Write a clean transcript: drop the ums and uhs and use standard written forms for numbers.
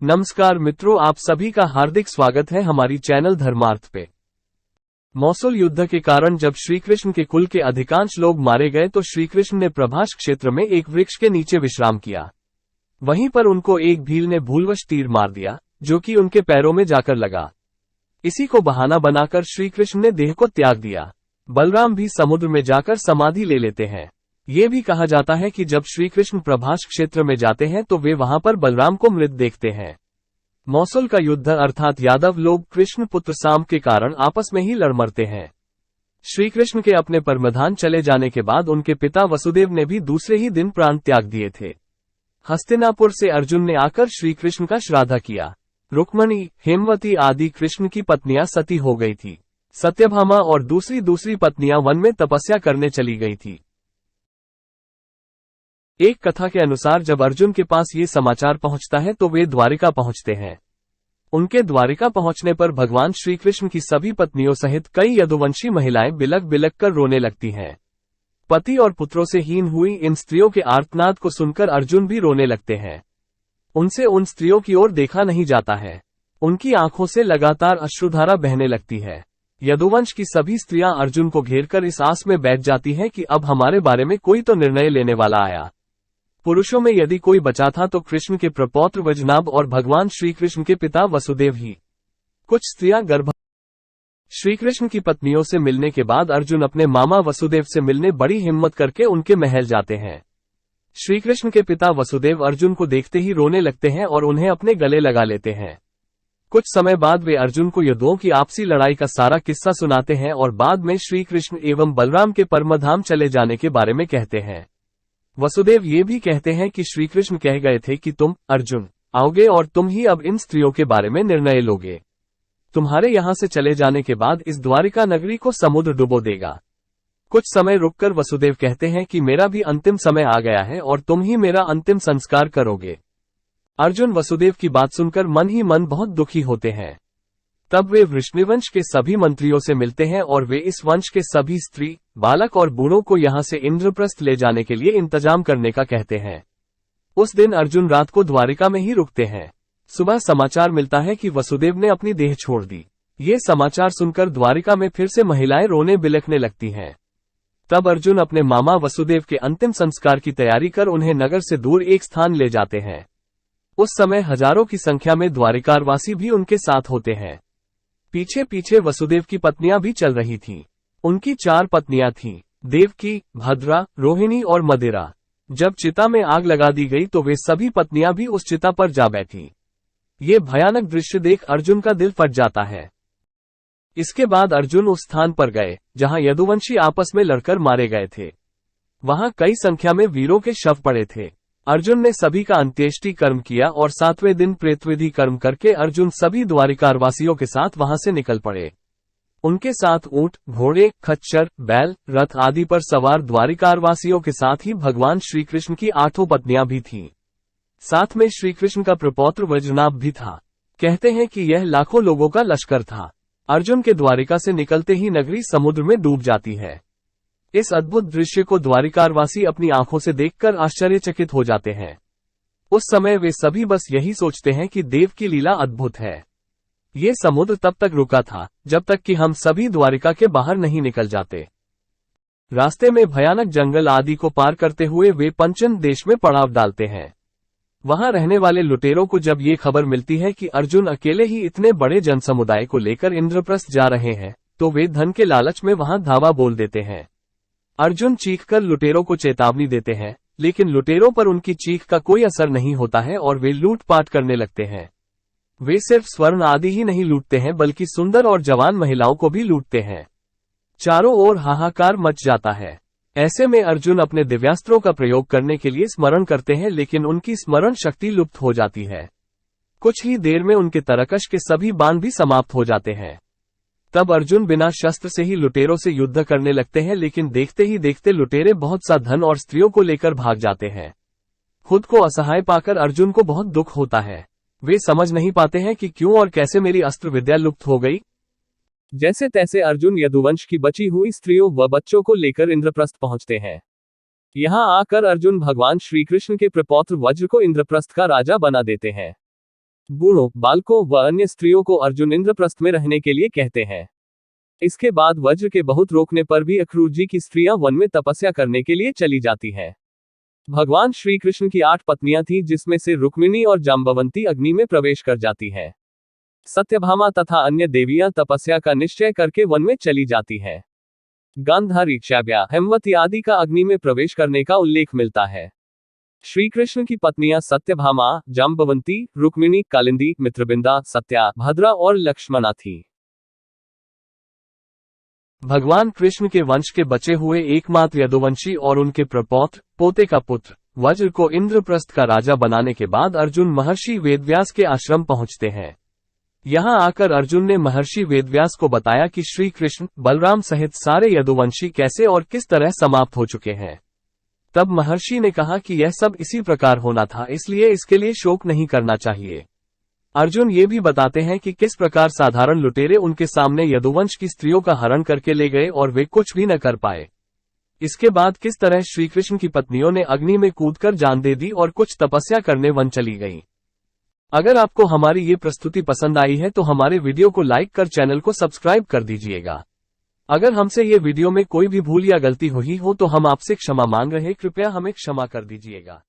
नमस्कार मित्रों, आप सभी का हार्दिक स्वागत है हमारी चैनल धर्मार्थ पे। मौसूल युद्ध के कारण जब श्रीकृष्ण के कुल के अधिकांश लोग मारे गए तो श्रीकृष्ण ने प्रभास क्षेत्र में एक वृक्ष के नीचे विश्राम किया। वहीं पर उनको एक भील ने भूलवश तीर मार दिया, जो कि उनके पैरों में जाकर लगा। इसी को बहाना बनाकर श्रीकृष्ण ने देह को त्याग दिया। बलराम भी समुद्र में जाकर समाधि ले लेते हैं। ये भी कहा जाता है कि जब श्रीकृष्ण प्रभास क्षेत्र में जाते हैं तो वे वहां पर बलराम को मृत देखते हैं। मौसूल का युद्ध अर्थात यादव लोग कृष्ण पुत्र साम के कारण आपस में ही लड़ मरते हैं। श्रीकृष्ण के अपने परमधान चले जाने के बाद उनके पिता वसुदेव ने भी दूसरे ही दिन प्राण त्याग दिए थे। हस्तिनापुर से अर्जुन ने आकर श्रीकृष्ण का श्राद्ध किया। रुक्मणी, हेमवती आदि कृष्ण की पत्नियां सती हो गई थी। सत्यभामा और दूसरी पत्नियां वन में तपस्या करने चली गई थी। एक कथा के अनुसार जब अर्जुन के पास ये समाचार पहुंचता है तो वे द्वारिका पहुंचते हैं। उनके द्वारिका पहुंचने पर भगवान श्रीकृष्ण की सभी पत्नियों सहित कई यदुवंशी महिलाएं बिलक बिलक कर रोने लगती हैं। पति और पुत्रों से हीन हुई इन स्त्रियों के आर्तनाद को सुनकर अर्जुन भी रोने लगते हैं। उनसे उन स्त्रियों की ओर देखा नहीं जाता है। उनकी आंखों से लगातार अश्रुधारा बहने लगती है। यदुवंश की सभी स्त्रियां अर्जुन को घेरकर इस आस में बैठ जाती हैं कि अब हमारे बारे में कोई तो निर्णय लेने वाला आया। पुरुषों में यदि कोई बचा था तो कृष्ण के प्रपौत्र वज्रनाभ और भगवान श्रीकृष्ण के पिता वसुदेव ही। कुछ स्त्रियां श्रीकृष्ण की पत्नियों से मिलने के बाद अर्जुन अपने मामा वसुदेव से मिलने बड़ी हिम्मत करके उनके महल जाते हैं। श्रीकृष्ण के पिता वसुदेव अर्जुन को देखते ही रोने लगते हैं और उन्हें अपने गले लगा लेते हैं। कुछ समय बाद वे अर्जुन को युद्धों की आपसी लड़ाई का सारा किस्सा सुनाते हैं और बाद में श्रीकृष्ण एवं बलराम के परमधाम चले जाने के बारे में कहते हैं। वसुदेव ये भी कहते हैं कि श्रीकृष्ण कह गए थे कि तुम अर्जुन आओगे और तुम ही अब इन स्त्रियों के बारे में निर्णय लोगे। तुम्हारे यहाँ से चले जाने के बाद इस द्वारिका नगरी को समुद्र डुबो देगा। कुछ समय रुककर वसुदेव कहते हैं कि मेरा भी अंतिम समय आ गया है और तुम ही मेरा अंतिम संस्कार करोगे। अर्जुन वसुदेव की बात सुनकर मन ही मन बहुत दुखी होते हैं। तब वे वृष्णिवंश के सभी मंत्रियों से मिलते हैं और वे इस वंश के सभी स्त्री, बालक और बूढ़ों को यहाँ से इंद्रप्रस्थ ले जाने के लिए इंतजाम करने का कहते हैं। उस दिन अर्जुन रात को द्वारिका में ही रुकते हैं। सुबह समाचार मिलता है कि वसुदेव ने अपनी देह छोड़ दी। ये समाचार सुनकर द्वारिका में फिर से महिलाएं रोने बिलखने लगती हैं। तब अर्जुन अपने मामा वसुदेव के अंतिम संस्कार की तैयारी कर उन्हें नगर से दूर एक स्थान ले जाते हैं। उस समय हजारों की संख्या में द्वारिकारवासी भी उनके साथ होते हैं। पीछे पीछे वसुदेव की पत्नियां भी चल रही थीं। उनकी 4 पत्नियां थीं, देवकी, भद्रा, रोहिणी और मदिरा। जब चिता में आग लगा दी गई तो वे सभी पत्नियां भी उस चिता पर जा बैठी। ये भयानक दृश्य देख अर्जुन का दिल फट जाता है। इसके बाद अर्जुन उस स्थान पर गए जहां यदुवंशी आपस में लड़कर मारे गए थे। वहां कई संख्या में वीरों के शव पड़े थे। अर्जुन ने सभी का अंत्येष्टि कर्म किया और 7वें दिन प्रेतविधि कर्म करके अर्जुन सभी द्वारिकारवासियों के साथ वहां से निकल पड़े। उनके साथ ऊंट, घोड़े, खच्चर, बैल, रथ आदि पर सवार द्वारिकारवासियों के साथ ही भगवान श्रीकृष्ण की 8 पत्नियां भी थीं। साथ में श्रीकृष्ण का प्रपौत्र वज्रनाभ भी था। कहते हैं कि यह लाखों लोगों का लश्कर था। अर्जुन के द्वारिका से निकलते ही नगरी समुद्र में डूब जाती है। इस अद्भुत दृश्य को द्वारिकारवासी अपनी आंखों से देखकर आश्चर्यचकित हो जाते हैं। उस समय वे सभी बस यही सोचते हैं कि देव की लीला अद्भुत है। ये समुद्र तब तक रुका था जब तक कि हम सभी द्वारिका के बाहर नहीं निकल जाते। रास्ते में भयानक जंगल आदि को पार करते हुए वे पंचन देश में पड़ाव डालते हैं। वहां रहने वाले लुटेरों को जब ये खबर मिलती है कि अर्जुन अकेले ही इतने बड़े जनसमुदाय को लेकर इंद्रप्रस्थ जा रहे हैं तो वे धन के लालच में वहां धावा बोल देते हैं। अर्जुन चीखकर लुटेरों को चेतावनी देते हैं, लेकिन लुटेरों पर उनकी चीख का कोई असर नहीं होता है और वे लूटपाट करने लगते हैं। वे सिर्फ स्वर्ण आदि ही नहीं लूटते हैं बल्कि सुंदर और जवान महिलाओं को भी लूटते हैं। चारों ओर हाहाकार मच जाता है। ऐसे में अर्जुन अपने दिव्यास्त्रों का प्रयोग करने के लिए स्मरण करते हैं, लेकिन उनकी स्मरण शक्ति लुप्त हो जाती है। कुछ ही देर में उनके तरकश के सभी बाण भी समाप्त हो जाते हैं। तब अर्जुन बिना शस्त्र से ही लुटेरों से युद्ध करने लगते हैं, लेकिन देखते ही देखते लुटेरे बहुत सा धन और स्त्रियों को लेकर भाग जाते हैं। खुद को असहाय पाकर अर्जुन को बहुत दुख होता है। वे समझ नहीं पाते हैं कि क्यों और कैसे मेरी अस्त्र विद्या लुप्त हो गई। जैसे तैसे अर्जुन यदुवंश की बची हुई स्त्रियों व बच्चों को लेकर इंद्रप्रस्थ पहुंचते हैं। यहाँ आकर अर्जुन भगवान श्रीकृष्ण के प्रपौत्र वज्र को इंद्रप्रस्थ का राजा बना देते हैं। बूढ़ों, बालकों व अन्य स्त्रियों को अर्जुन इंद्रप्रस्थ में रहने के लिए कहते हैं। इसके बाद वज्र के बहुत रोकने पर भी अक्रूर जी की स्त्रियां वन में तपस्या करने के लिए चली जाती हैं। भगवान श्री कृष्ण की 8 पत्नियां थीं, जिसमें से रुक्मिणी और जाम्बवंती अग्नि में प्रवेश कर जाती हैं। सत्यभामा तथा अन्य देवियां तपस्या का निश्चय करके वन में चली जाती हैं। गांधारी, शैब्या, हेमवती आदि का अग्नि में प्रवेश करने का उल्लेख मिलता है। श्री कृष्ण की पत्नियां सत्यभामा, जाम्बवंती, रुक्मिणी, कालिंदी, मित्रबिंदा, सत्या, भद्रा और लक्ष्मणा थीं। भगवान कृष्ण के वंश के बचे हुए एकमात्र यदुवंशी और उनके प्रपौत्र, पोते का पुत्र वज्र को इंद्रप्रस्थ का राजा बनाने के बाद अर्जुन महर्षि वेदव्यास के आश्रम पहुंचते हैं। यहां आकर अर्जुन ने महर्षि वेदव्यास को बताया कि श्री कृष्ण, बलराम सहित सारे यदुवंशी कैसे और किस तरह समाप्त हो चुके हैं। तब महर्षि ने कहा कि यह सब इसी प्रकार होना था, इसलिए इसके लिए शोक नहीं करना चाहिए। अर्जुन ये भी बताते हैं कि किस प्रकार साधारण लुटेरे उनके सामने यदुवंश की स्त्रियों का हरण करके ले गए और वे कुछ भी न कर पाए। इसके बाद किस तरह श्रीकृष्ण की पत्नियों ने अग्नि में कूदकर जान दे दी और कुछ तपस्या करने वन चली गईं। अगर आपको हमारी ये प्रस्तुति पसंद आई है तो हमारे वीडियो को लाइक कर चैनल को सब्सक्राइब कर दीजिएगा। अगर हमसे ये वीडियो में कोई भी भूल या गलती हुई हो तो हम आपसे क्षमा मांग रहे, कृपया हमें क्षमा कर दीजिएगा।